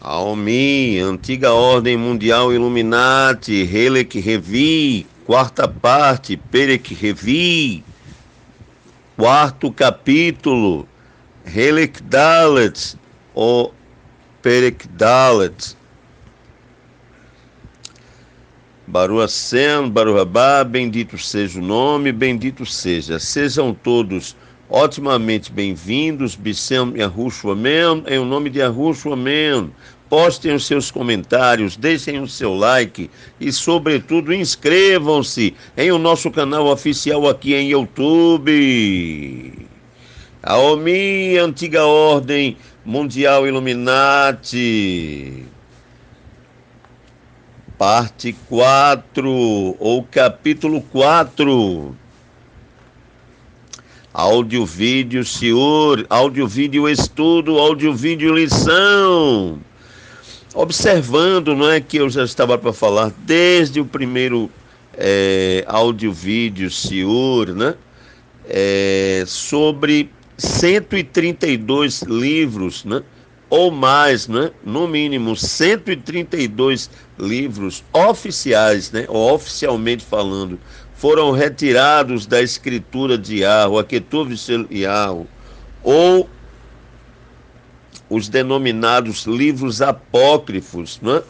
Aomi, Antiga Ordem Mundial Illuminati, Helek Revi, quarta parte, Perek Revi, quarto capítulo, Helek Dalet, ou Perek Dalet. Baruch Hashem, Baruch Haba, bendito seja o nome, bendito seja. Sejam todos otimamente bem-vindos, B'Shem Yahushua Amém, em o nome de Yahushua Amém. Postem os seus comentários, deixem o seu like e, sobretudo, inscrevam-se em o nosso canal oficial aqui em YouTube. Aomi, Antiga Ordem Mundial Illuminati. Parte 4, ou capítulo 4. Áudio, vídeo, senhor. Áudio, vídeo, estudo. Áudio, vídeo, lição. Observando, não é, que eu já estava para falar desde o primeiro áudio, vídeo, senhor, né? Sobre 132 livros, né? Ou mais, né? No mínimo 132 livros oficiais, né? Ou oficialmente falando, foram retirados da escritura de Yahweh, a Ketuv Shel Yahweh, ou os denominados livros apócrifos, né?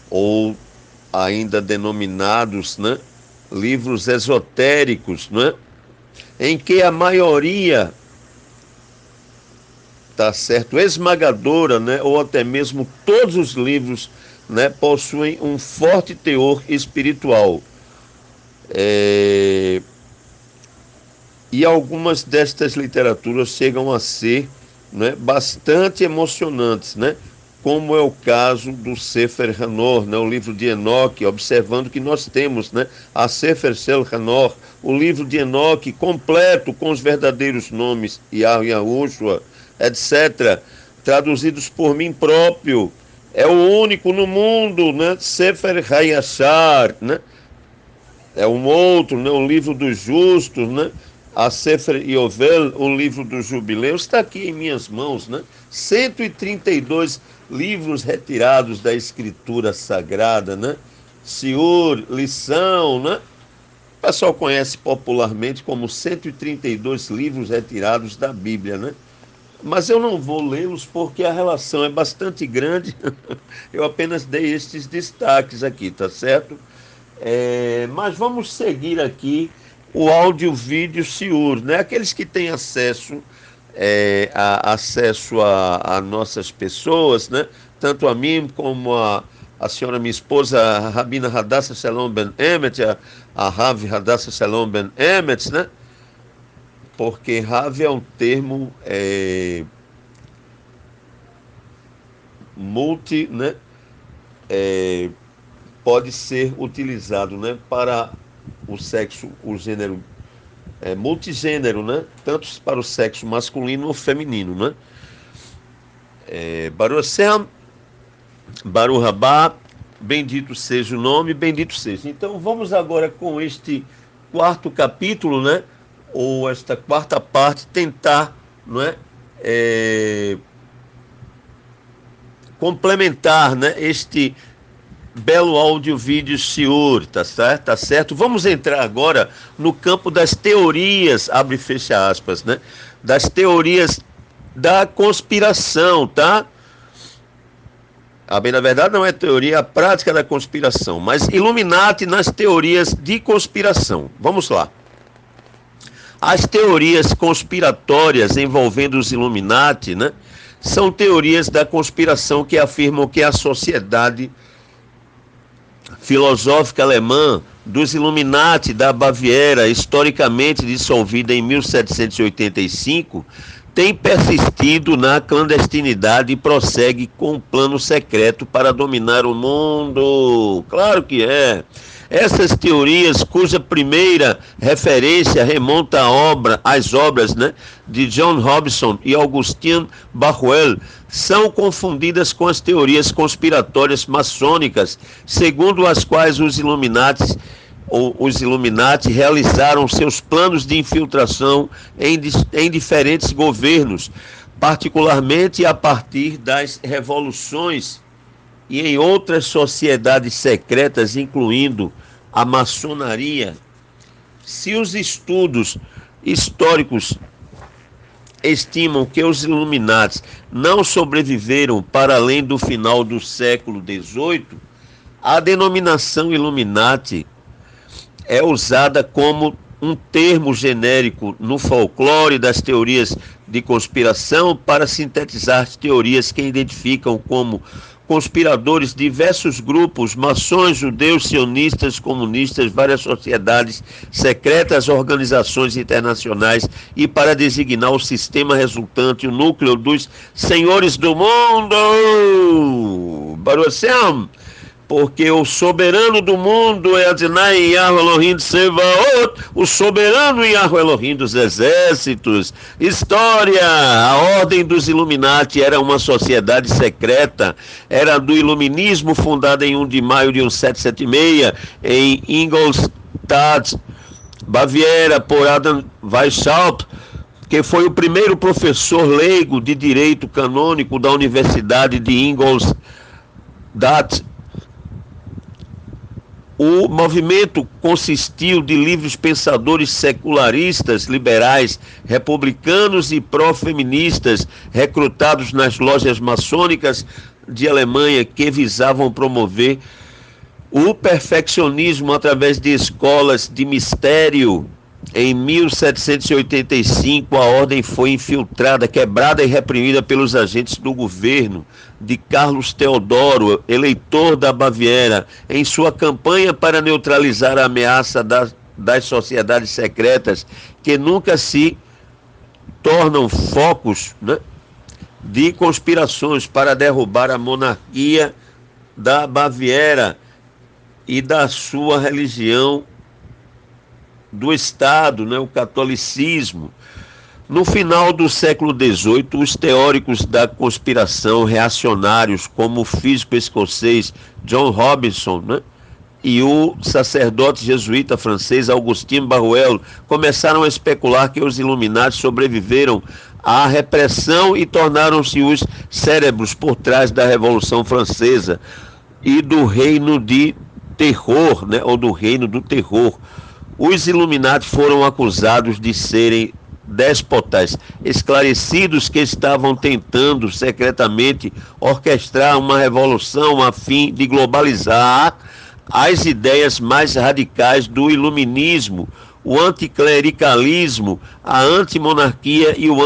Ou ainda denominados, né, livros esotéricos, né? Em que a maioria, tá certo, esmagadora, né, ou até mesmo todos os livros, né, possuem um forte teor espiritual. E algumas destas literaturas chegam a ser, né, bastante emocionantes, né, como é o caso do Sefer Hanor, né, o livro de Enoque, observando que nós temos, né, a Sefer Shel Hanor, o livro de Enoque completo com os verdadeiros nomes, Yahweh, Yahushua, etc., traduzidos por mim próprio. É o único no mundo, né, Sefer Hayashar, né, é um outro, né, o livro dos justos, né, a Sefer Yovel, o livro do jubileu, está aqui em minhas mãos, né? 132 livros retirados da escritura sagrada, né? Siur, lição, né? O pessoal conhece popularmente como 132 livros retirados da Bíblia, né? Mas eu não vou lê-los porque a relação é bastante grande. Eu apenas dei estes destaques aqui, tá certo? Mas vamos seguir aqui o áudio, vídeo, siur, né? Aqueles que têm acesso a nossas pessoas, né? Tanto a mim como a senhora, minha esposa, a Rabina Hadassah Shalom Ben Emet, a Rav Hadassah Shalom Ben Emet, né? Porque Rav é um termo multi, né? Pode ser utilizado, né, para o sexo, o gênero multigênero, né? Tanto para o sexo masculino ou feminino, né? Baruch Hashem, Baruch Haba, bendito seja o nome, bendito seja. Então vamos agora com este quarto capítulo, né? Ou esta quarta parte, tentar, não é? Complementar, né, este belo áudio, vídeo, senhor, tá certo? Tá certo? Vamos entrar agora no campo das teorias, abre e fecha aspas, né? Das teorias da conspiração, tá? Bem, na verdade não é teoria, é a prática da conspiração, mas Illuminati nas teorias de conspiração. Vamos lá. As teorias conspiratórias envolvendo os Illuminati, né, são teorias da conspiração que afirmam que a sociedade filosófica alemã dos Illuminati da Baviera, historicamente dissolvida em 1785, tem persistido na clandestinidade e prossegue com um plano secreto para dominar o mundo. Claro que é. Essas teorias, cuja primeira referência remonta às obras, né, de John Robinson e Augustin Barruel, são confundidas com as teorias conspiratórias maçônicas, segundo as quais os Illuminatis os Illuminati realizaram seus planos de infiltração em diferentes governos, particularmente a partir das revoluções e em outras sociedades secretas, incluindo a maçonaria. Se os estudos históricos estimam que os Illuminati não sobreviveram para além do final do século XVIII, a denominação Illuminati é usada como um termo genérico no folclore das teorias de conspiração para sintetizar teorias que identificam como conspiradores diversos grupos, maçons, judeus, sionistas, comunistas, várias sociedades secretas, organizações internacionais, e para designar o sistema resultante, o núcleo dos senhores do mundo. Baruch Hashem, porque o soberano do mundo é Adonai Yahweh Elohim de Sevaot, o soberano Yahweh Elohim dos exércitos. História: a ordem dos Illuminati era uma sociedade secreta, era do iluminismo, fundada em 1 de maio de 1776, em Ingolstadt, Baviera, por Adam Weishaupt, que foi o primeiro professor leigo de direito canônico da Universidade de Ingolstadt. O movimento consistiu de livres pensadores secularistas, liberais, republicanos e pró-feministas, recrutados nas lojas maçônicas de Alemanha, que visavam promover o perfeccionismo através de escolas de mistério. Em 1785, a ordem foi infiltrada, quebrada e reprimida pelos agentes do governo de Carlos Teodoro, eleitor da Baviera, em sua campanha para neutralizar a ameaça das sociedades secretas, que nunca se tornam focos, né, de conspirações para derrubar a monarquia da Baviera e da sua religião do Estado, né, o catolicismo. No final do século XVIII, os teóricos da conspiração reacionários, como o físico escocês John Robinson, né, e o sacerdote jesuíta francês Augustin Barruel, começaram a especular que os Illuminati sobreviveram à repressão e tornaram-se os cérebros por trás da Revolução Francesa e do Reino de Terror, né, ou do Reino do Terror. Os Illuminati foram acusados de serem déspotas esclarecidos que estavam tentando secretamente orquestrar uma revolução a fim de globalizar as ideias mais radicais do iluminismo, o anticlericalismo, a antimonarquia e o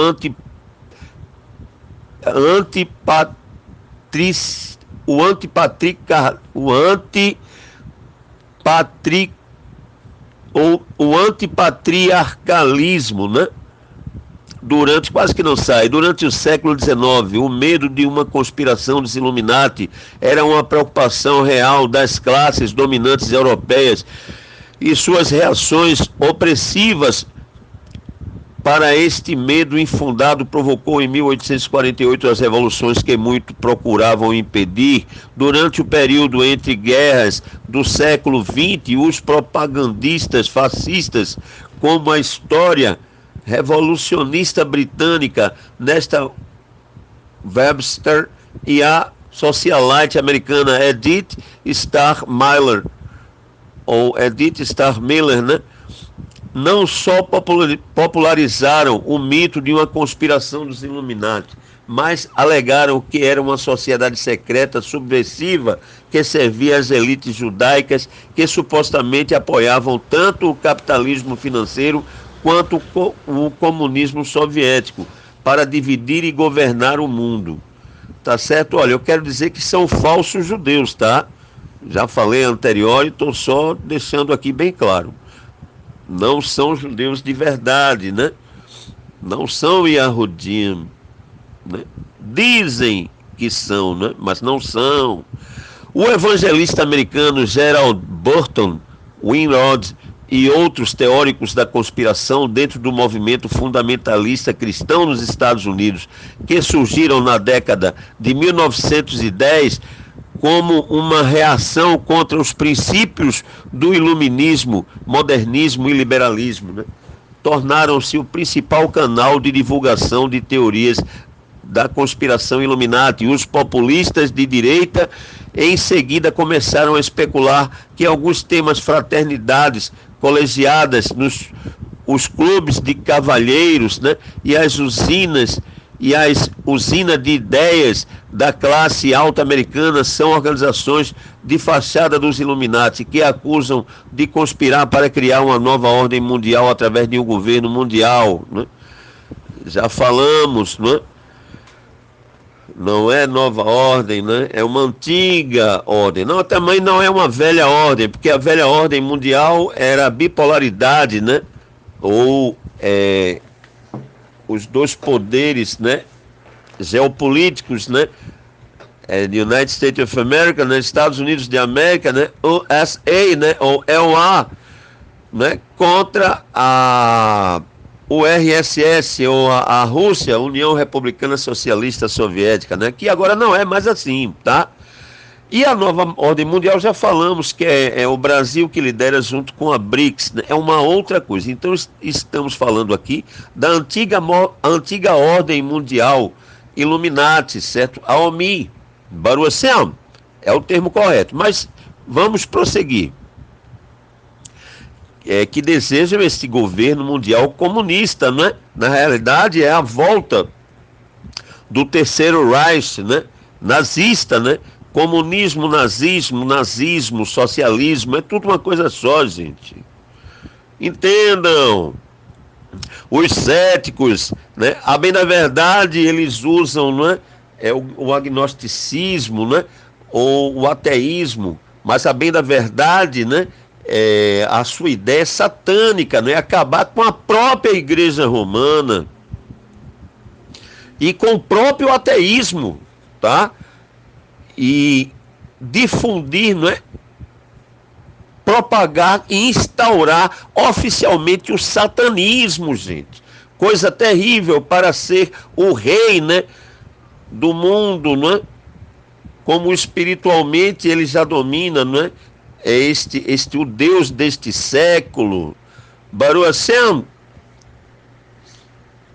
antipatriarcalismo, né? Durante o século XIX, o medo de uma conspiração dos Illuminati era uma preocupação real das classes dominantes europeias, e suas reações opressivas para este medo infundado provocou em 1848 as revoluções que muito procuravam impedir. Durante o período entre guerras do século XX, os propagandistas fascistas, como a história revolucionista britânica Nesta Webster e a socialite americana Edith Starr Miller, né, não só popularizaram o mito de uma conspiração dos Illuminati, mas alegaram que era uma sociedade secreta subversiva que servia às elites judaicas que supostamente apoiavam tanto o capitalismo financeiro quanto o comunismo soviético para dividir e governar o mundo. Tá certo? Olha, eu quero dizer que são falsos judeus, tá? Já falei anterior e estou só deixando aqui bem claro. Não são judeus de verdade, né? Não são Yahudim, né? Dizem que são, né? Mas não são. O evangelista americano Gerald Burton Winrod e outros teóricos da conspiração dentro do movimento fundamentalista cristão nos Estados Unidos, que surgiram na década de 1910, como uma reação contra os princípios do iluminismo, modernismo e liberalismo, né? Tornaram-se o principal canal de divulgação de teorias da conspiração Illuminati. Os populistas de direita em seguida começaram a especular que alguns temas, fraternidades colegiadas os clubes de cavalheiros, né, e as usinas de ideias da classe alta americana são organizações de fachada dos Illuminati, que acusam de conspirar para criar uma nova ordem mundial através de um governo mundial, né? Já falamos, né? Não é nova ordem, né? É uma antiga ordem. Não, também não é uma velha ordem, porque a velha ordem mundial era a bipolaridade, né? Ou os dois poderes, né, geopolíticos, né, United States of America, né, Estados Unidos de América, né, USA, né, ou LA, né, contra o RSS, ou a Rússia, União Republicana Socialista Soviética, né, que agora não é mais assim, tá? E a nova ordem mundial, já falamos que é o Brasil que lidera junto com a BRICS, né? É uma outra coisa. Então estamos falando aqui da antiga ordem mundial Illuminati, certo? A OMI, Baruch Hashem, é o termo correto. Mas vamos prosseguir. Que desejam este governo mundial comunista, né? Na realidade é a volta do Terceiro Reich, né? Nazista, né? Comunismo, nazismo, socialismo, é tudo uma coisa só, gente. Entendam. Os céticos, né? A bem da verdade, eles usam, né, o agnosticismo, né, ou o ateísmo, mas a bem da verdade, né, a sua ideia é satânica, né, acabar com a própria Igreja Romana e com o próprio ateísmo, tá? E difundir, não é? Propagar e instaurar oficialmente o satanismo, gente. Coisa terrível para ser o rei, né, do mundo, não é? Como espiritualmente ele já domina, não é? É o Deus deste século. Baruch Hashem,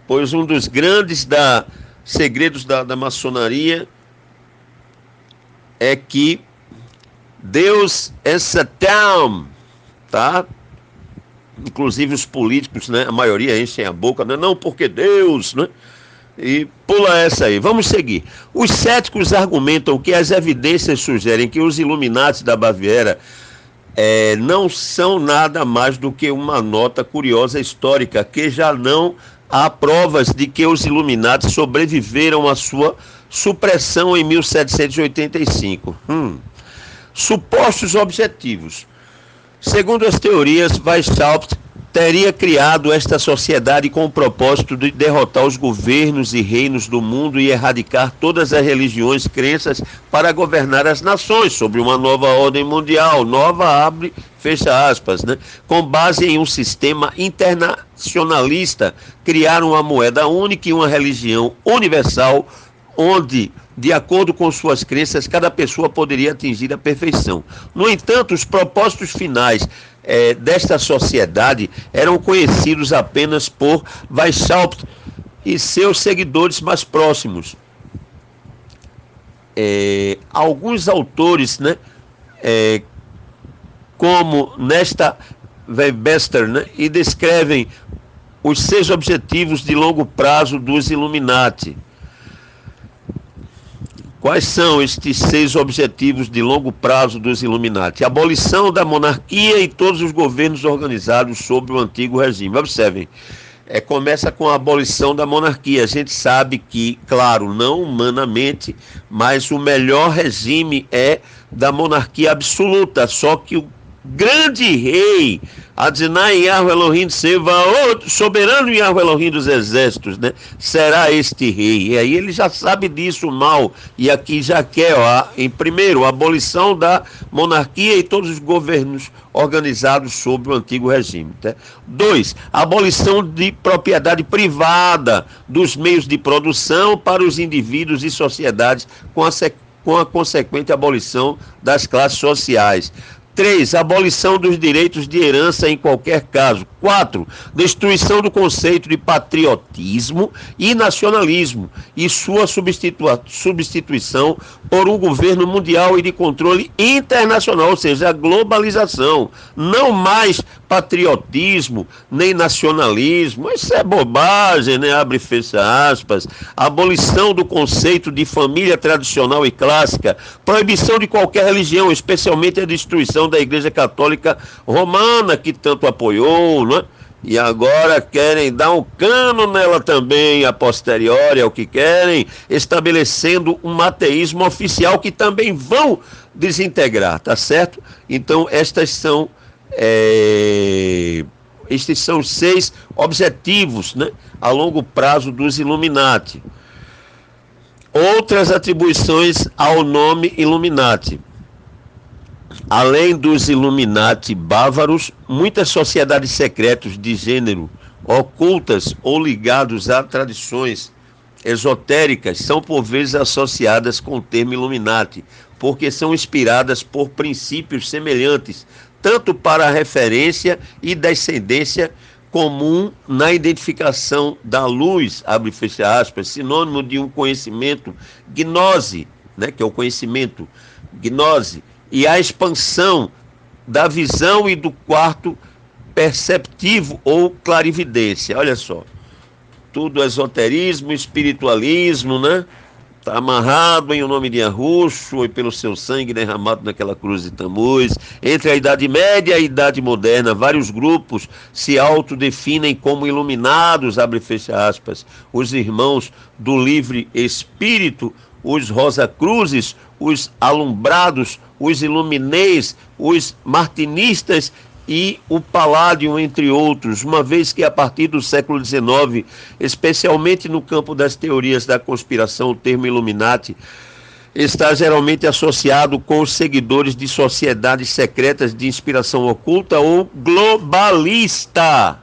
pois um dos grandes segredos da maçonaria é que Deus é Satã, tá? Inclusive os políticos, né? A maioria enchem a boca, né? Não, porque Deus, né? E pula essa aí. Vamos seguir. Os céticos argumentam que as evidências sugerem que os Illuminati da Baviera não são nada mais do que uma nota curiosa histórica, que já não há provas de que os Illuminati sobreviveram à sua supressão em 1785. Supostos objetivos. Segundo as teorias, Weishaupt teria criado esta sociedade com o propósito de derrotar os governos e reinos do mundo e erradicar todas as religiões e crenças para governar as nações sobre uma nova ordem mundial, nova abre, fecha aspas, né? Com base em um sistema internacionalista, criar uma moeda única e uma religião universal, onde, de acordo com suas crenças, cada pessoa poderia atingir a perfeição. No entanto, os propósitos finais desta sociedade eram conhecidos apenas por Weishaupt e seus seguidores mais próximos. Alguns autores, né, como Nesta Webbester, né, e descrevem os 6 objetivos de longo prazo dos Illuminati. Quais são estes 6 objetivos de longo prazo dos Illuminati? A abolição da monarquia e todos os governos organizados sob o antigo regime. Observem, começa com a abolição da monarquia. A gente sabe que, claro, não humanamente, mas o melhor regime é da monarquia absoluta. Só que o grande rei, Adonai Yahweh Elohim Tsevaot, soberano Yahweh Elohim dos exércitos, né? Será este rei. E aí ele já sabe disso mal. E aqui já quer, em primeiro, a abolição da monarquia e todos os governos organizados sob o antigo regime. Tá? 2, a abolição de propriedade privada dos meios de produção para os indivíduos e sociedades com a com a consequente abolição das classes sociais. 3. Abolição dos direitos de herança em qualquer caso. 4. Destruição do conceito de patriotismo e nacionalismo e sua substituição por um governo mundial e de controle internacional, ou seja, a globalização. Não mais patriotismo, nem nacionalismo. Isso é bobagem, né? Abre e fecha aspas. Abolição do conceito de família tradicional e clássica. Proibição de qualquer religião, especialmente a destruição da Igreja Católica Romana, que tanto apoiou, né? E agora querem dar um cano nela também, a posteriori, é o que querem, estabelecendo um ateísmo oficial que também vão desintegrar, tá certo? Então, estes são os 6 objetivos, né, a longo prazo dos Illuminati. Outras atribuições ao nome Illuminati. Além dos Illuminati bávaros, muitas sociedades secretas de gênero, ocultas ou ligadas a tradições esotéricas, são por vezes associadas com o termo Illuminati, porque são inspiradas por princípios semelhantes, tanto para a referência e descendência comum na identificação da luz, abre e fecha aspas, sinônimo de um conhecimento, gnose, né, que é o conhecimento, gnose, e a expansão da visão e do quarto perceptivo ou clarividência. Olha só, tudo esoterismo, espiritualismo, né? Está amarrado em o nome de Yahushua e pelo seu sangue derramado naquela cruz de Tamuz. Entre a Idade Média e a Idade Moderna, vários grupos se autodefinem como iluminados, abre e fecha aspas. Os irmãos do livre espírito, os Rosacruzes, os alumbrados, os iluminês, os martinistas e o Palladium, entre outros, uma vez que a partir do século XIX, especialmente no campo das teorias da conspiração, o termo Illuminati está geralmente associado com os seguidores de sociedades secretas de inspiração oculta ou globalista,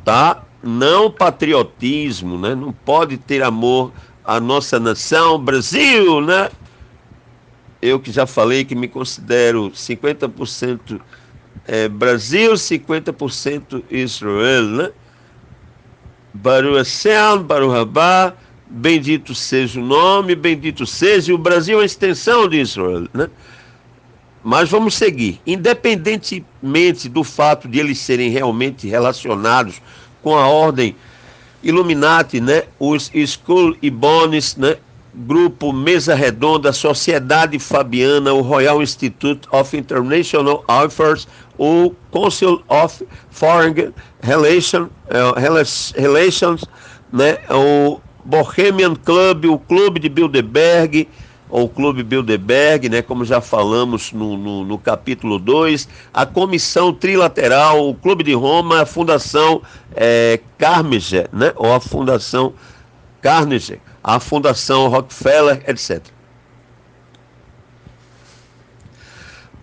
tá? Não patriotismo, né? Não pode ter amor à nossa nação, Brasil, né? Eu que já falei que me considero 50% Brasil, 50% Israel, né? Baruch Hashem, Baruch Rabá, bendito seja o nome, bendito seja, e o Brasil é a extensão de Israel, né? Mas vamos seguir. Independentemente do fato de eles serem realmente relacionados com a ordem Illuminati, né? Os Skull e Bones, né? Grupo Mesa Redonda, Sociedade Fabiana, o Royal Institute of International Affairs, o Council of Foreign Relations, né? O Bohemian Club, o Clube de Bilderberg, ou Clube Bilderberg, né? Como já falamos no capítulo 2, a Comissão Trilateral, o Clube de Roma, a Fundação Carnegie, né? Ou a Fundação Carnegie, a Fundação Rockefeller, etc.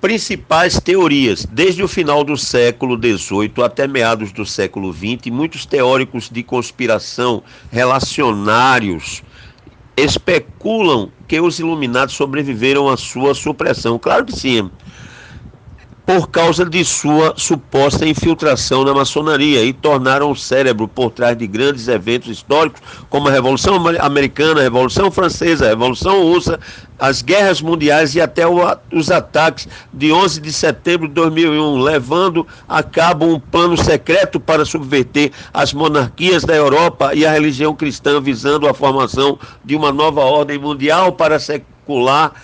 Principais teorias. Desde o final do século XVIII até meados do século XX, muitos teóricos de conspiração relacionários especulam que os Illuminati sobreviveram à sua supressão. Claro que sim, por causa de sua suposta infiltração na maçonaria, e tornaram o cérebro por trás de grandes eventos históricos, como a Revolução Americana, a Revolução Francesa, a Revolução Russa, as guerras mundiais e até os ataques de 11 de setembro de 2001, levando a cabo um plano secreto para subverter as monarquias da Europa e a religião cristã, visando a formação de uma nova ordem mundial para secular,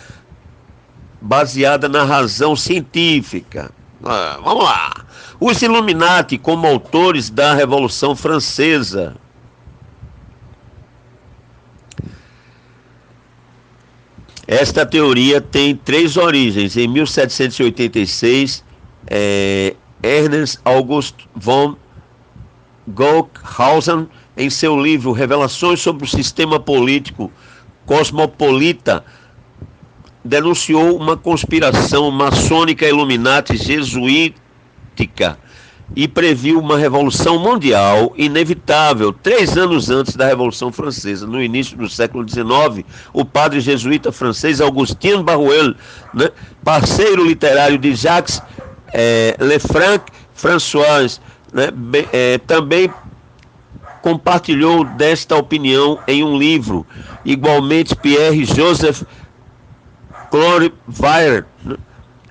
baseada na razão científica. Vamos lá. Os Illuminati, como autores da Revolução Francesa. Esta teoria tem 3 origens. Em 1786, Ernst August von Golkhausen, em seu livro Revelações sobre o Sistema Político Cosmopolita, denunciou uma conspiração maçônica Illuminati jesuítica e previu uma revolução mundial inevitável. 3 anos antes da Revolução Francesa, no início do século XIX, o padre jesuíta francês Augustin Barruel, né, parceiro literário de Jacques Lefranc François, né, também compartilhou desta opinião em um livro. Igualmente, Pierre-Joseph Clorvire, né,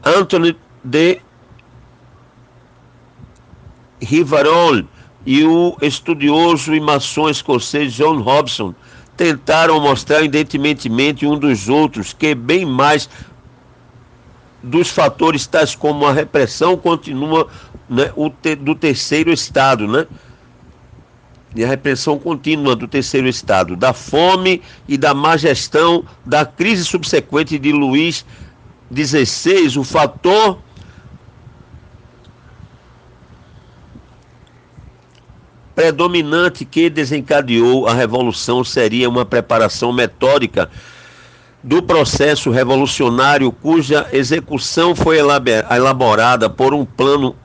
Anthony de Rivarol e o estudioso e maçom escocês John Hobson tentaram mostrar independentemente um dos outros que bem mais dos fatores tais como a repressão continua, né, do terceiro estado, né? E a repressão contínua do terceiro estado, da fome e da má gestão, da crise subsequente de Luís XVI, o fator predominante que desencadeou a revolução seria uma preparação metódica do processo revolucionário, cuja execução foi elaborada por um plano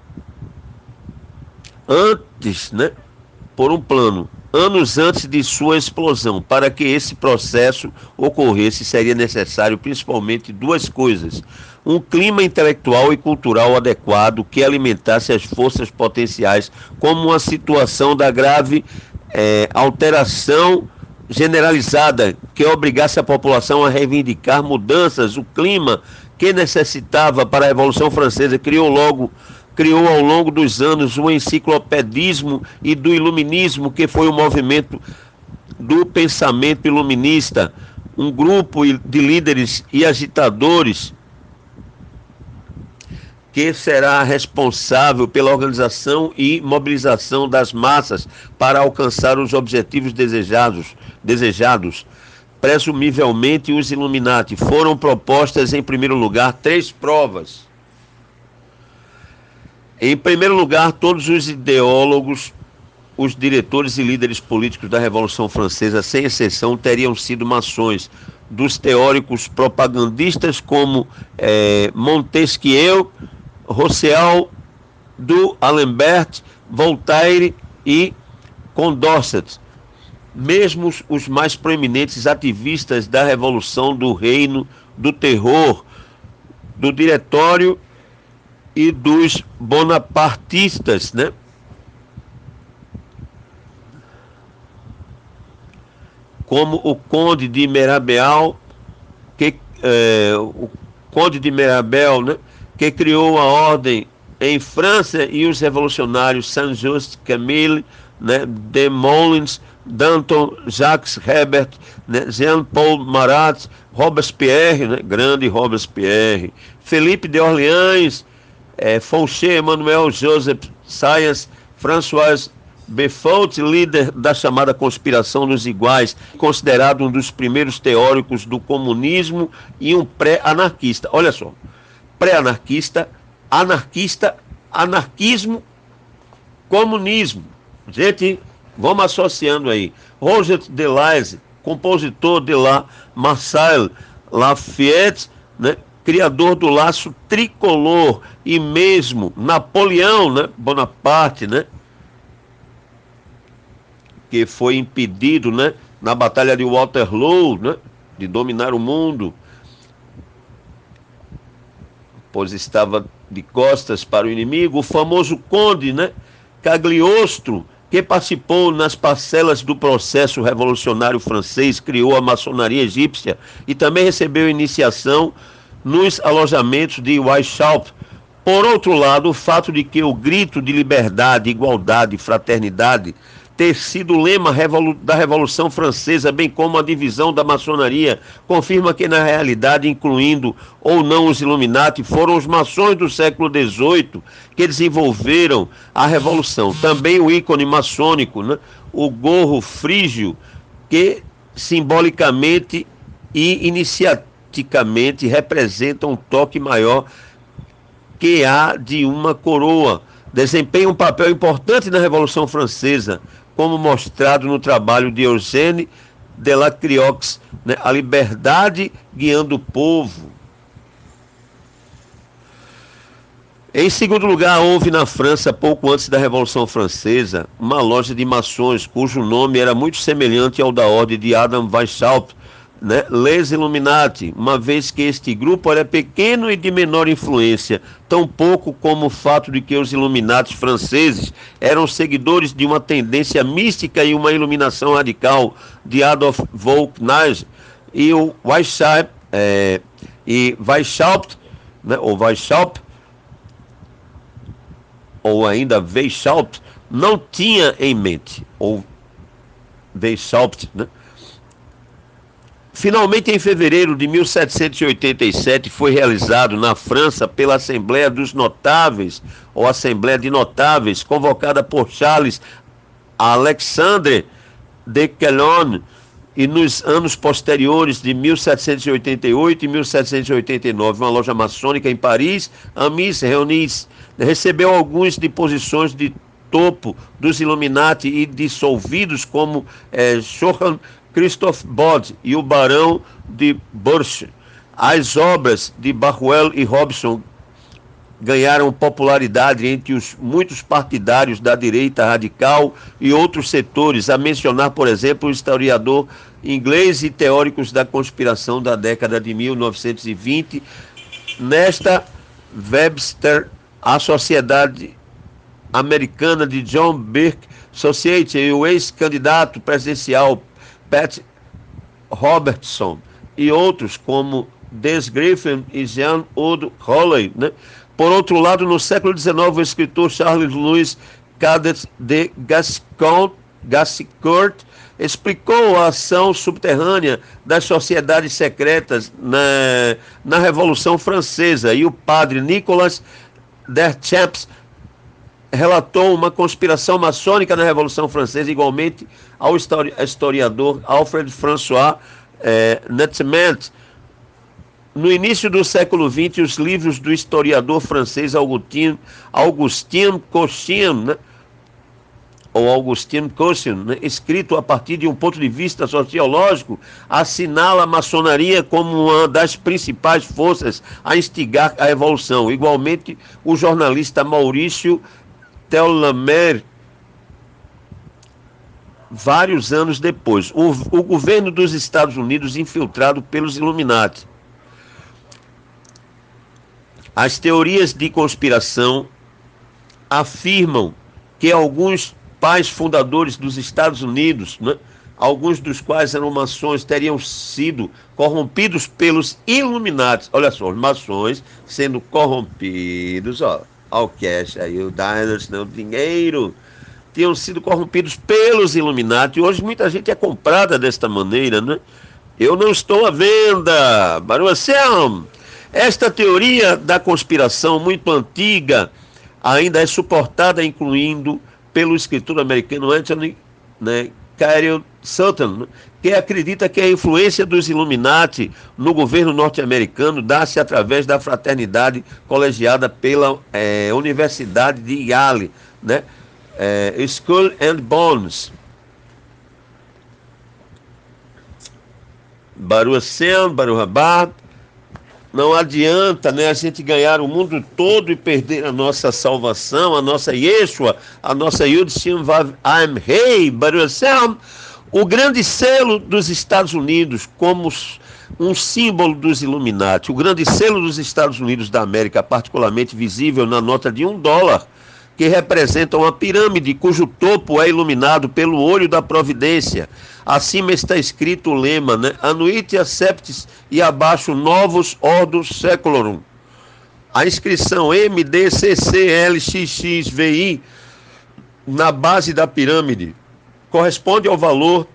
anos antes de sua explosão. Para que esse processo ocorresse, seria necessário principalmente 2 coisas: um clima intelectual e cultural adequado que alimentasse as forças potenciais, como uma situação da grave alteração generalizada que obrigasse a população a reivindicar mudanças. O clima que necessitava para a Revolução Francesa criou ao longo dos anos o enciclopedismo e do iluminismo, que foi o movimento do pensamento iluminista, um grupo de líderes e agitadores que será responsável pela organização e mobilização das massas para alcançar os objetivos desejados. Presumivelmente, os Illuminati. Foram propostas, em primeiro lugar, 3 provas. Em primeiro lugar, todos os ideólogos, os diretores e líderes políticos da Revolução Francesa, sem exceção, teriam sido maçons. Dos teóricos propagandistas como Montesquieu, Rousseau, D'Alembert, Voltaire e Condorcet, mesmo os mais proeminentes ativistas da Revolução, do Reino do Terror, do Diretório e dos bonapartistas, né? Como o Conde de Mirabeau, né, que criou a ordem em França, e os revolucionários Saint-Just, Camille, né, Desmoulins, Danton, Jacques Hebert, né, Jean-Paul Marat, Robespierre, né, grande Robespierre, Felipe de Orleans, Fouché, Emmanuel Joseph Sayas, François Beffaut, líder da chamada conspiração dos iguais, considerado um dos primeiros teóricos do comunismo e um pré-anarquista. Olha só, pré-anarquista, anarquista, anarquismo, comunismo. Gente, vamos associando aí. Roger Deleuze, compositor de La Marseille Lafayette, né, criador do laço tricolor, e mesmo Napoleão, né, Bonaparte, né, que foi impedido, né, na Batalha de Waterloo, né, de dominar o mundo, pois estava de costas para o inimigo. O famoso Conde, né, Cagliostro, que participou nas parcelas do processo revolucionário francês, criou a maçonaria egípcia e também recebeu iniciação nos alojamentos de Weishaupt. Por outro lado, o fato de que o grito de liberdade, igualdade e fraternidade ter sido o lema da Revolução Francesa, bem como a divisão da maçonaria, confirma que, na realidade, incluindo ou não os Illuminati, foram os maçons do século XVIII que desenvolveram a Revolução. Também o ícone maçônico, né, o gorro frígio, que simbolicamente e iniciaticamente representa um toque maior que há de uma coroa, desempenha um papel importante na Revolução Francesa, como mostrado no trabalho de Eugène Delacroix, né, A Liberdade Guiando o Povo. Em segundo lugar, houve na França, pouco antes da Revolução Francesa, uma loja de maçons cujo nome era muito semelhante ao da ordem de Adam Weishaupt, né? Les Illuminati, uma vez que este grupo era pequeno e de menor influência, tão pouco como o fato de que os Illuminati franceses eram seguidores de uma tendência mística e uma iluminação radical de Adolf von Knigge e o Weishaupt, né? Ou ainda Weishaupt, não tinha em mente, ou Weishaupt, né? Finalmente, em fevereiro de 1787, foi realizado na França pela Assembleia dos Notáveis, ou Assembleia de Notáveis, convocada por Charles Alexandre de Calonne, e nos anos posteriores de 1788 e 1789, uma loja maçônica em Paris, Amis Reunis, recebeu alguns de posições de topo dos Illuminati e dissolvidos como Johann Christoph Bod e o Barão de Bursch. As obras de Barruel e Robson ganharam popularidade entre os muitos partidários da direita radical e outros setores, a mencionar, por exemplo, o historiador inglês e teóricos da conspiração da década de 1920. Nesta Webster, a Sociedade Americana de John Birch Society e o ex-candidato presidencial Pat Robertson e outros como Des Griffin e Jean Wood Hawley, né? Por outro lado, no século XIX, o escritor Charles Louis Cadet de Gassicourt explicou a ação subterrânea das sociedades secretas na Revolução Francesa, e o padre Nicolas Deschamps relatou uma conspiração maçônica na Revolução Francesa, igualmente ao historiador Alfred François Nettement. No início do século XX, os livros do historiador francês Augustin Cauchin, né? Ou Augustin Cauchin, né? Escrito a partir de um ponto de vista sociológico, assinala a maçonaria como uma das principais forças a instigar a revolução. Igualmente, o jornalista Maurício Telmaer, vários anos depois, o governo dos Estados Unidos infiltrado pelos Illuminati. As teorias de conspiração afirmam que alguns pais fundadores dos Estados Unidos, né, alguns dos quais eram maçons, teriam sido corrompidos pelos Illuminati. Olha só, os maçons sendo corrompidos, ao cash aí, o diners, né, o dinheiro, tinham sido corrompidos pelos Illuminati. Hoje muita gente é comprada desta maneira, né? Eu não estou à venda, Baruação. Esta teoria da conspiração muito antiga ainda é suportada, incluindo pelo escritor americano Anthony, né, Caryl Sutton, que acredita que a influência dos Illuminati no governo norte-americano dá-se através da fraternidade colegiada pela Universidade de Yale, né, Skull and Bones. Baruch Hashem, Baruch Haba. Não adianta, né, a gente ganhar o mundo todo e perder a nossa salvação, a nossa Yeshua, a nossa Yud Shem Vav Am Rei, Baruch Hashem. O grande selo dos Estados Unidos como um símbolo dos Illuminati. O grande selo dos Estados Unidos da América, particularmente visível na nota de $1, que representa uma pirâmide cujo topo é iluminado pelo olho da providência. Acima está escrito o lema, né? Anuitia Septis, e abaixo Novus Ordo Seclorum. A inscrição MDCCLXXVI na base da pirâmide corresponde ao valor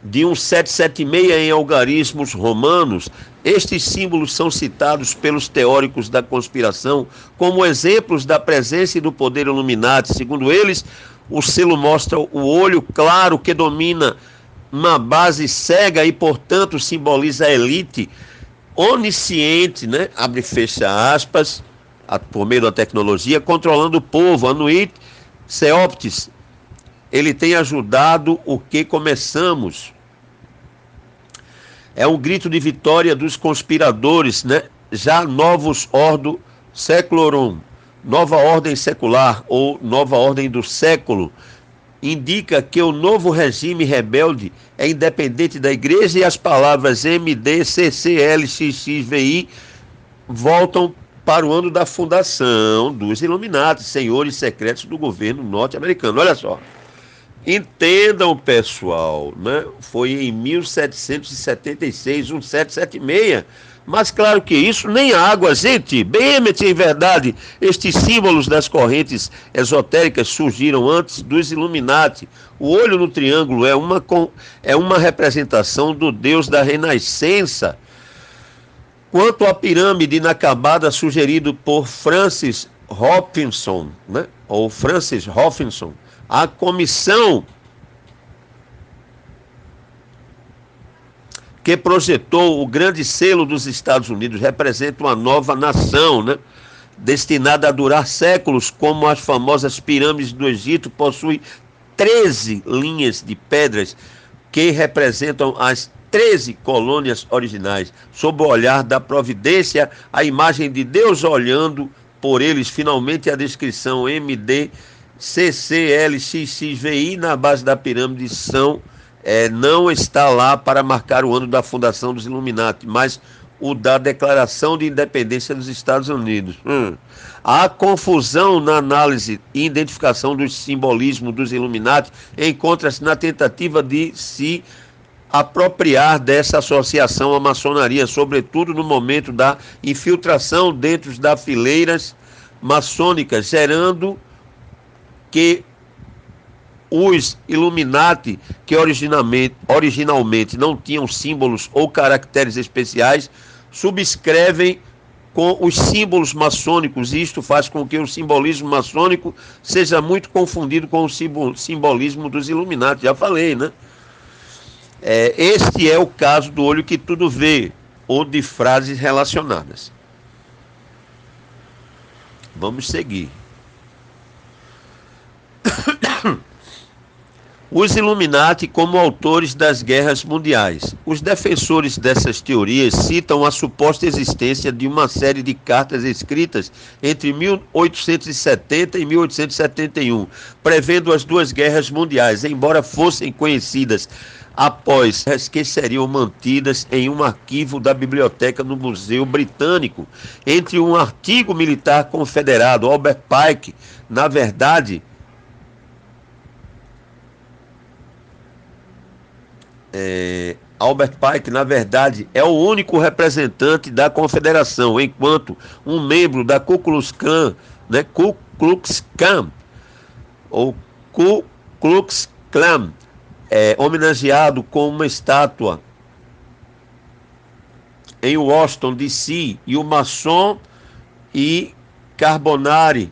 de um 776 em algarismos romanos. Estes símbolos são citados pelos teóricos da conspiração como exemplos da presença e do poder Illuminati. Segundo eles, o selo mostra o olho claro que domina uma base cega e, portanto, simboliza a elite onisciente, né? Abre e fecha aspas, por meio da tecnologia, controlando o povo. Anuit Seoptis, ele tem ajudado o que começamos. É um grito de vitória dos conspiradores, né? Já Novus Ordo Seclorum, Nova Ordem Secular ou Nova Ordem do Século, indica que o novo regime rebelde é independente da igreja e as palavras MD, CCL, XXVI voltam para o ano da fundação dos Illuminati, senhores secretos do governo norte-americano. Olha só. Entendam, pessoal, né? Foi em 1776, 1776. Mas claro que isso nem água, gente. Behemoth, em verdade, estes símbolos das correntes esotéricas surgiram antes dos Illuminati. O olho no triângulo é uma representação do Deus da Renascença. Quanto à pirâmide inacabada sugerido por Francis Hopkinson, né? Ou Francis Hopkinson, a comissão que projetou o grande selo dos Estados Unidos representa uma nova nação, né? Destinada a durar séculos, como as famosas pirâmides do Egito, possui 13 linhas de pedras que representam as 13 colônias originais. Sob o olhar da providência, a imagem de Deus olhando por eles, finalmente a descrição MD, CCLXXVI na base da pirâmide não está lá para marcar o ano da fundação dos Illuminati, mas o da Declaração de Independência dos Estados Unidos. A confusão na análise e identificação do simbolismo dos Illuminati encontra-se na tentativa de se apropriar dessa associação à maçonaria, sobretudo no momento da infiltração dentro das fileiras maçônicas, gerando que os Illuminati, que originalmente não tinham símbolos ou caracteres especiais, subscrevem com os símbolos maçônicos. Isto faz com que o simbolismo maçônico seja muito confundido com o simbolismo dos Illuminati. Já falei, né? Este é o caso do olho que tudo vê, ou de frases relacionadas. Vamos seguir. Os Illuminati como autores das guerras mundiais. Os defensores dessas teorias citam a suposta existência de uma série de cartas escritas entre 1870 e 1871, prevendo as duas guerras mundiais, embora fossem conhecidas após as que seriam mantidas em um arquivo da biblioteca no Museu Britânico. Entre um artigo militar confederado, Albert Pike, na verdade, é o único representante da confederação, enquanto um membro da Ku Klux Klan, né, Ku Klux Klan, ou Ku Klux Klan, homenageado com uma estátua em Washington, D.C., e o maçom e Carbonari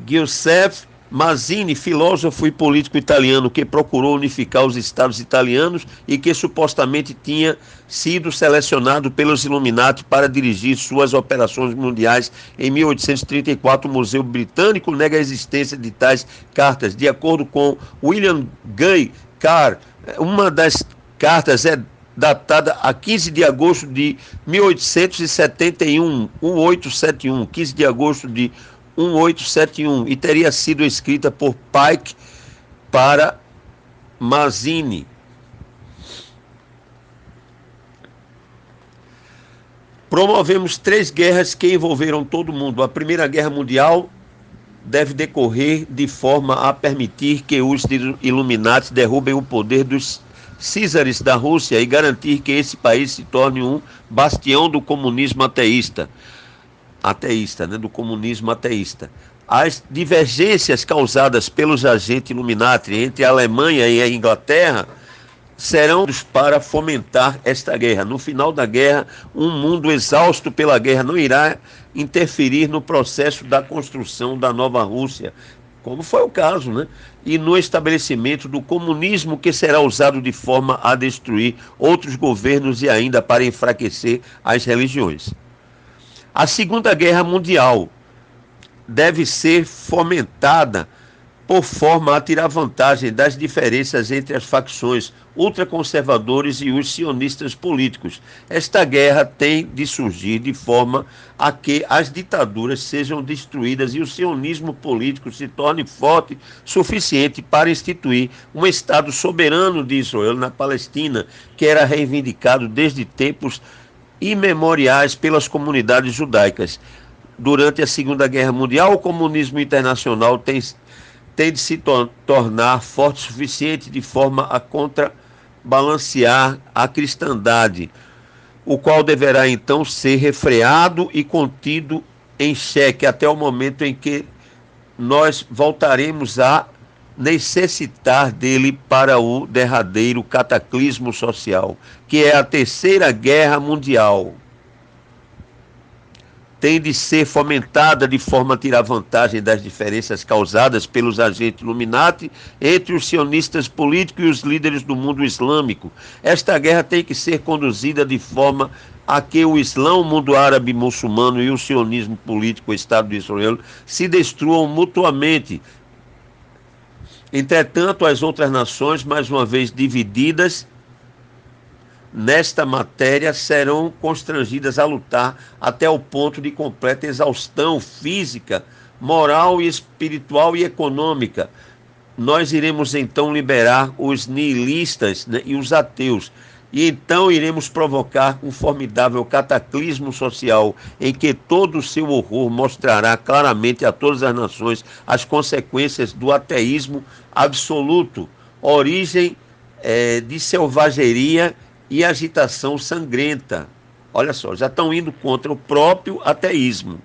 Giuseppe Mazzini, filósofo e político italiano que procurou unificar os estados italianos e que supostamente tinha sido selecionado pelos Illuminati para dirigir suas operações mundiais em 1834. O Museu Britânico nega a existência de tais cartas. De acordo com William Guy Carr, uma das cartas é datada a 15 de agosto de 1871, 1871, 15 de agosto de 1871, e teria sido escrita por Pike para Mazzini. Promovemos 3 guerras que envolveram todo mundo. A Primeira Guerra Mundial deve decorrer de forma a permitir que os Illuminati derrubem o poder dos Césares da Rússia e garantir que esse país se torne um bastião do comunismo ateísta, né, do comunismo ateísta. As divergências causadas pelos agentes Illuminati entre a Alemanha e a Inglaterra serão para fomentar esta guerra. No final da guerra, um mundo exausto pela guerra não irá interferir no processo da construção da nova Rússia, como foi o caso, né? E no estabelecimento do comunismo, que será usado de forma a destruir outros governos e ainda para enfraquecer as religiões. A Segunda Guerra Mundial deve ser fomentada por forma a tirar vantagem das diferenças entre as facções ultraconservadores e os sionistas políticos. Esta guerra tem de surgir de forma a que as ditaduras sejam destruídas e o sionismo político se torne forte suficiente para instituir um Estado soberano de Israel na Palestina, que era reivindicado desde tempos imemoriais pelas comunidades judaicas. Durante a Segunda Guerra Mundial, o comunismo internacional tem de se tornar forte o suficiente de forma a contrabalancear a cristandade, o qual deverá então ser refreado e contido em xeque até o momento em que nós voltaremos a necessitar dele para o derradeiro cataclismo social, que é a Terceira Guerra Mundial. Tem de ser fomentada de forma a tirar vantagem das diferenças causadas pelos agentes Illuminati entre os sionistas políticos e os líderes do mundo islâmico. Esta guerra tem que ser conduzida de forma a que o Islã, o mundo árabe muçulmano e o sionismo político, o Estado de Israel, se destruam mutuamente. Entretanto, as outras nações, mais uma vez divididas nesta matéria, serão constrangidas a lutar até o ponto de completa exaustão física, moral e espiritual e econômica. Nós iremos então liberar os nihilistas, né, e os ateus, e então iremos provocar um formidável cataclismo social em que todo o seu horror mostrará claramente a todas as nações as consequências do ateísmo absoluto, origem de selvageria e agitação sangrenta. Olha só, já estão indo contra o próprio ateísmo.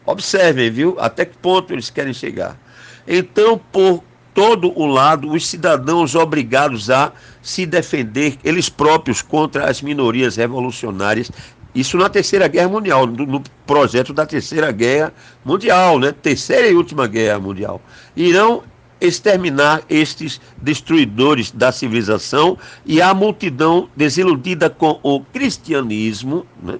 Observem, viu? Até que ponto eles querem chegar. Então, por todo o lado, os cidadãos obrigados a se defender eles próprios contra as minorias revolucionárias. Isso na Terceira Guerra Mundial, no projeto da Terceira Guerra Mundial, né? Terceira e última Guerra Mundial. Irão exterminar estes destruidores da civilização e a multidão desiludida com o cristianismo, né,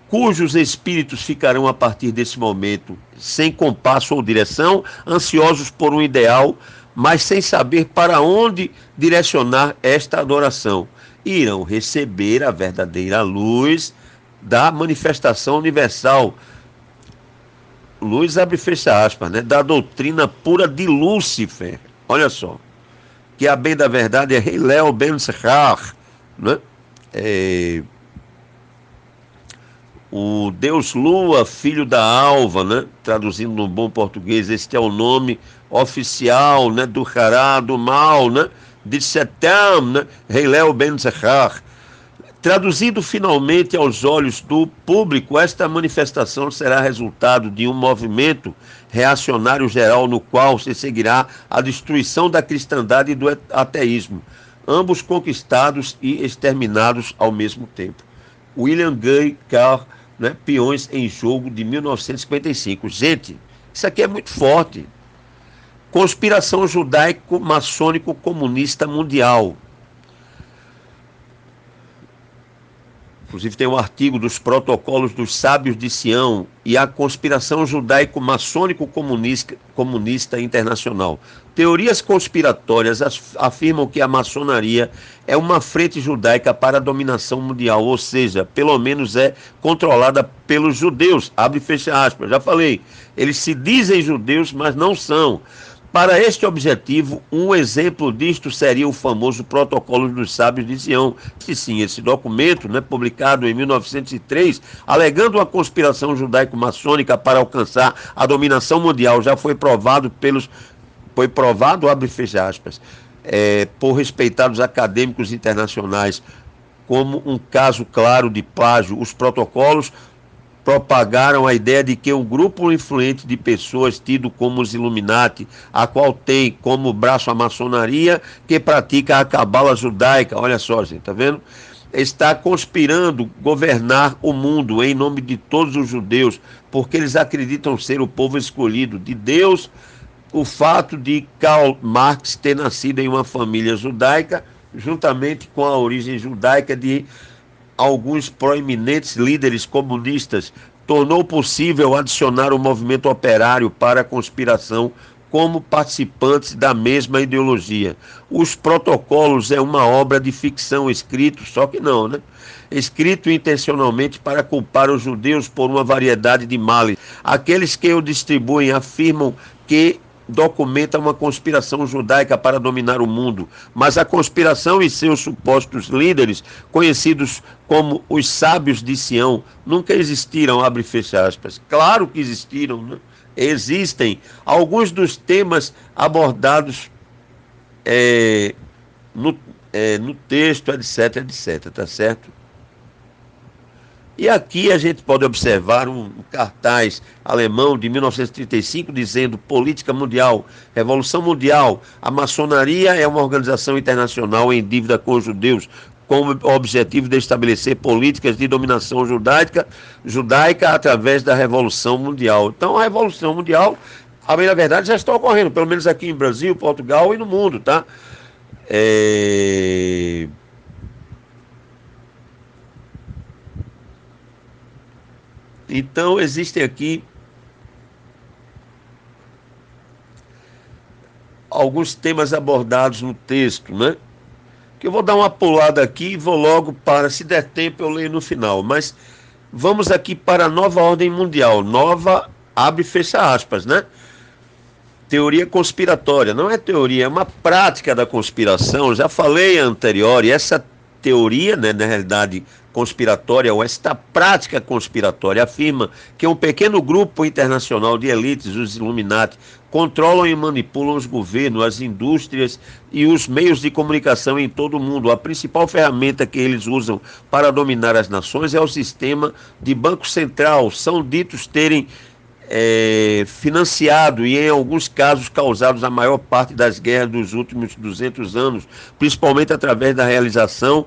cujos espíritos ficarão a partir desse momento sem compasso ou direção, ansiosos por um ideal, mas sem saber para onde direcionar esta adoração. Irão receber a verdadeira luz da manifestação universal, luz abre e fecha aspas, né, da doutrina pura de Lúcifer. Olha só, que a bem da verdade é Hillel Ben Zahar, né? O Deus Lua, filho da Alva, né? Traduzindo no bom português, este é o nome oficial, né, do Hará, do mal, né, de Setam, né? Hillel Ben Zahar. Traduzido finalmente aos olhos do público, esta manifestação será resultado de um movimento reacionário geral no qual se seguirá a destruição da cristandade e do ateísmo, ambos conquistados e exterminados ao mesmo tempo. William Guy Carr, né, Peões em Jogo, de 1955. Gente, isso aqui é muito forte. Conspiração judaico-maçônico-comunista mundial. Inclusive tem um artigo dos protocolos dos sábios de Sião e a conspiração judaico-maçônico-comunista internacional. Teorias conspiratórias afirmam que a maçonaria é uma frente judaica para a dominação mundial, ou seja, pelo menos é controlada pelos judeus, abre e fecha aspas, já falei, eles se dizem judeus, mas não são. Para este objetivo, um exemplo disto seria o famoso Protocolo dos Sábios de Sião. Sim, esse documento, né, publicado em 1903, alegando uma conspiração judaico-maçônica para alcançar a dominação mundial, já foi provado, abre e fecha aspas, por respeitados acadêmicos internacionais, como um caso claro de plágio. Os protocolos propagaram a ideia de que um grupo influente de pessoas tido como os Illuminati, a qual tem como braço a maçonaria, que pratica a cabala judaica, olha só, gente, tá vendo? Está conspirando governar o mundo em nome de todos os judeus, porque eles acreditam ser o povo escolhido de Deus. O fato de Karl Marx ter nascido em uma família judaica, juntamente com a origem judaica de alguns proeminentes líderes comunistas, tornou possível adicionar o movimento operário para a conspiração como participantes da mesma ideologia. Os protocolos é uma obra de ficção escrito, só que não, né? Escrito intencionalmente para culpar os judeus por uma variedade de males. Aqueles que o distribuem afirmam que documenta uma conspiração judaica para dominar o mundo, mas a conspiração e seus supostos líderes, conhecidos como os sábios de Sião, nunca existiram, abre e fecha aspas. Claro que existiram, né? Existem alguns dos temas abordados no texto, etc, etc, tá certo? E aqui a gente pode observar um cartaz alemão de 1935 dizendo: política mundial, revolução mundial, a maçonaria é uma organização internacional em dívida com os judeus, com o objetivo de estabelecer políticas de dominação judaica através da revolução mundial. Então a revolução mundial, a bem da verdade, já está ocorrendo, pelo menos aqui em Brasil, Portugal e no mundo, tá? Então, existem aqui alguns temas abordados no texto, né? Que eu vou dar uma pulada aqui e vou logo para, se der tempo, eu leio no final. Mas vamos aqui para a nova ordem mundial. Nova, abre e fecha aspas, né? Teoria conspiratória. Não é teoria, é uma prática da conspiração. Já falei anterior, e essa teoria, né, na realidade conspiratória, ou esta prática conspiratória, afirma que um pequeno grupo internacional de elites, os Illuminati, controlam e manipulam os governos, as indústrias e os meios de comunicação em todo o mundo. A principal ferramenta que eles usam para dominar as nações é o sistema de banco central. São ditos terem financiado e, em alguns casos, causados a maior parte das guerras dos últimos 200 anos, principalmente através da realização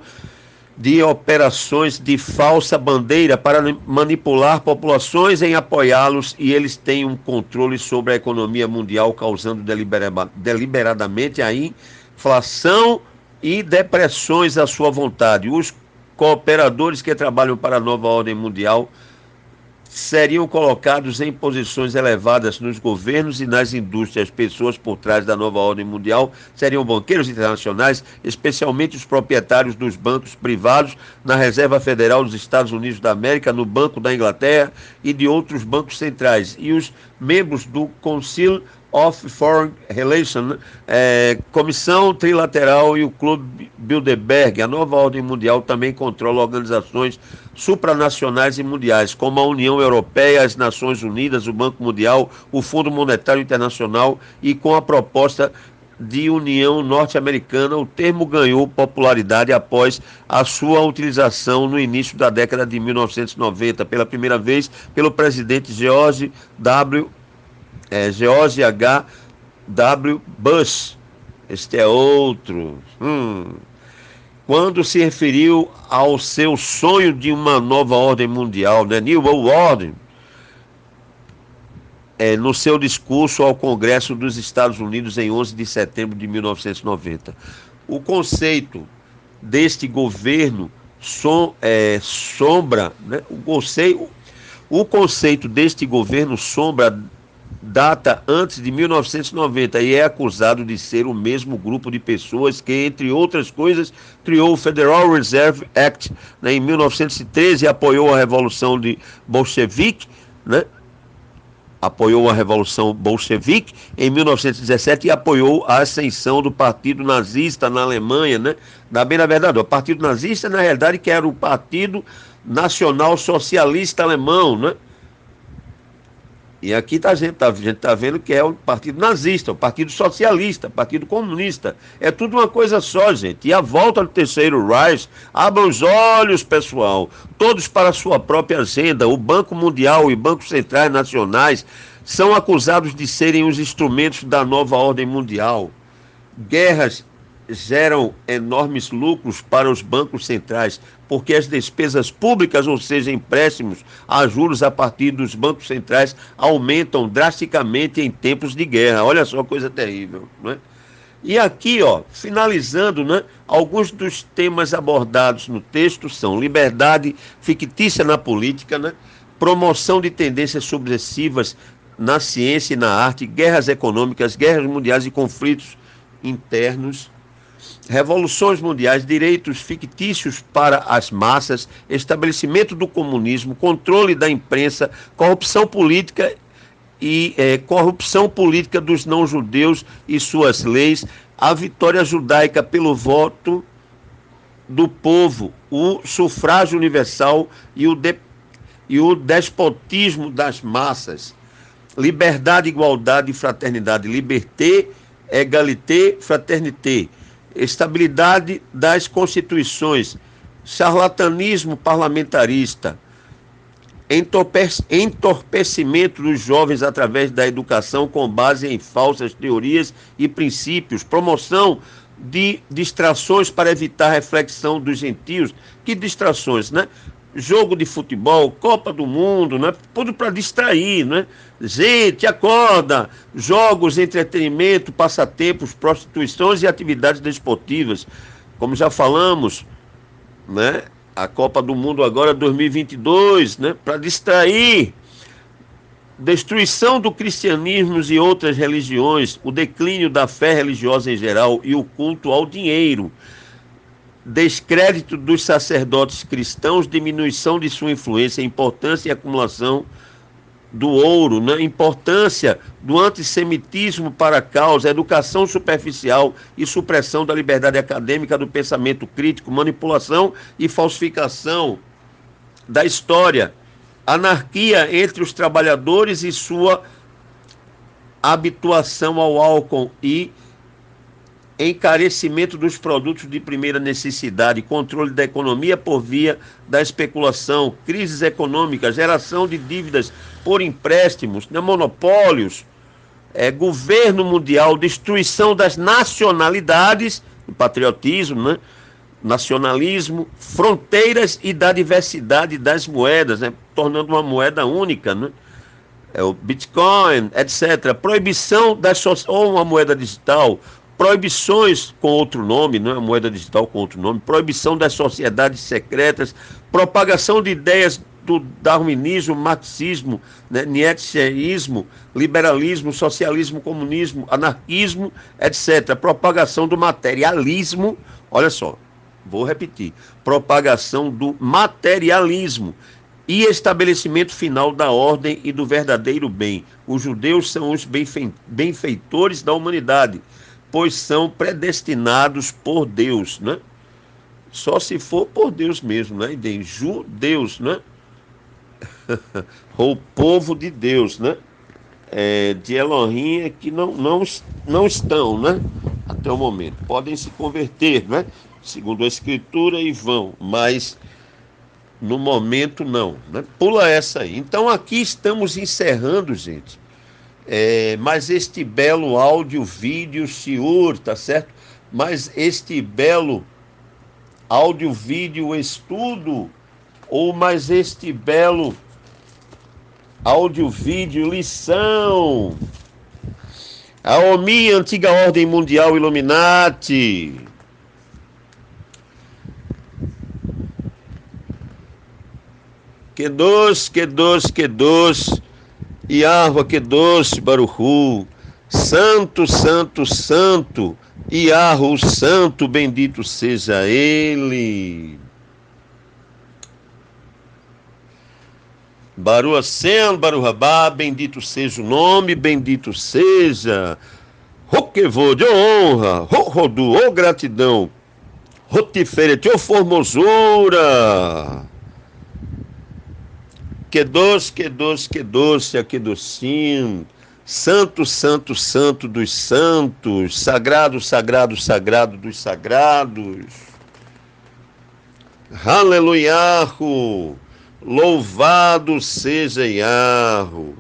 de operações de falsa bandeira para manipular populações em apoiá-los, e eles têm um controle sobre a economia mundial, causando deliberadamente a inflação e depressões à sua vontade. Os cooperadores que trabalham para a nova ordem mundial seriam colocados em posições elevadas nos governos e nas indústrias. Pessoas por trás da nova ordem mundial seriam banqueiros internacionais, especialmente os proprietários dos bancos privados na Reserva Federal dos Estados Unidos da América, no Banco da Inglaterra e de outros bancos centrais, e os membros do Council of Foreign Relations, Comissão Trilateral e o Clube Bilderberg. A nova ordem mundial também controla organizações supranacionais e mundiais, como a União Europeia, as Nações Unidas, o Banco Mundial, o Fundo Monetário Internacional, e com a proposta de União Norte-Americana, o termo ganhou popularidade após a sua utilização no início da década de 1990, pela primeira vez pelo presidente George H.W. Bush. Este é outro. Quando se referiu ao seu sonho de uma nova ordem mundial, né, New World Order, no seu discurso ao Congresso dos Estados Unidos em 11 de setembro de 1990. O conceito deste governo sombra, né, o conceito deste governo sombra data antes de 1990 e é acusado de ser o mesmo grupo de pessoas que, entre outras coisas, criou o Federal Reserve Act, né, em 1913, e apoiou a Revolução Bolchevique, né? Apoiou a Revolução Bolchevique em 1917 e apoiou a ascensão do Partido Nazista na Alemanha, né? Na verdade, o Partido Nazista, na realidade, que era o Partido Nacional Socialista Alemão, né? E aqui a gente tá vendo que é o Partido Nazista, o Partido Socialista, o Partido Comunista. É tudo uma coisa só, gente. E a volta do Terceiro Reich, abram os olhos, pessoal, todos para a sua própria agenda. O Banco Mundial e bancos centrais nacionais são acusados de serem os instrumentos da nova ordem mundial. Guerras geram enormes lucros para os bancos centrais, porque as despesas públicas, ou seja, empréstimos a juros a partir dos bancos centrais, aumentam drasticamente em tempos de guerra. Olha só, coisa terrível, né? E aqui, finalizando, né, alguns dos temas abordados no texto são liberdade fictícia na política, né, promoção de tendências subversivas na ciência e na arte, guerras econômicas, guerras mundiais e conflitos internos, revoluções mundiais, direitos fictícios para as massas, estabelecimento do comunismo, controle da imprensa, corrupção política corrupção política dos não-judeus e suas leis, a vitória judaica pelo voto do povo, o sufrágio universal e o despotismo das massas, liberdade, igualdade e fraternidade, liberté, égalité, fraternité, estabilidade das constituições, charlatanismo parlamentarista, entorpecimento dos jovens através da educação com base em falsas teorias e princípios, promoção de distrações para evitar a reflexão dos gentios. Que distrações, né? Jogo de futebol, Copa do Mundo, né? Tudo para distrair, né? Gente, acorda! Jogos, entretenimento, passatempos, prostituições e atividades desportivas. Como já falamos, né? A Copa do Mundo agora 2022, né? Para distrair. Destruição do cristianismo e outras religiões, o declínio da fé religiosa em geral e o culto ao dinheiro. Descrédito dos sacerdotes cristãos, diminuição de sua influência, importância e acumulação do ouro, né? Importância do antissemitismo para a causa, educação superficial e supressão da liberdade acadêmica, do pensamento crítico, manipulação e falsificação da história, anarquia entre os trabalhadores e sua habituação ao álcool e encarecimento dos produtos de primeira necessidade, controle da economia por via da especulação, crises econômicas, geração de dívidas por empréstimos, né, monopólios, governo mundial, destruição das nacionalidades, patriotismo, né, nacionalismo, fronteiras e da diversidade das moedas, né, tornando uma moeda única, né, o Bitcoin, etc. Proibição ou uma moeda digital, proibições com outro nome, não é moeda digital com outro nome, proibição das sociedades secretas, propagação de ideias do darwinismo, marxismo, né, nietzscheísmo, liberalismo, socialismo, comunismo, anarquismo, etc. Propagação do materialismo, olha só, vou repetir, propagação do materialismo e estabelecimento final da ordem e do verdadeiro bem. Os judeus são os benfeitores da humanidade, pois são predestinados por Deus, né? Só se for por Deus mesmo, né? De judeus, né? Ou povo de Deus, né? De Elohim que não estão, né? Até o momento. Podem se converter, né? Segundo a Escritura e vão, mas no momento não, né? Pula essa aí. Então aqui estamos encerrando, gente. Mas este belo áudio, vídeo, senhor, tá certo? Mas este belo áudio, vídeo, estudo, ou mais este belo áudio, vídeo, lição. A OMI, antiga Ordem Mundial Illuminati. Que doce, que doce, que doce. Yahweh, que doce, Baruchu, santo, santo, santo, Yahweh, o santo, bendito seja ele. Baru Hashem, Baru Rabá, bendito seja o nome, bendito seja. Roquevô, de honra, Rodu, ô gratidão, Rotiferet, ô formosura. Que doce, que doce, que doce, que docinho. Santo, santo, santo dos santos. Sagrado, sagrado, sagrado dos sagrados. Aleluia. Louvado seja Yahweh.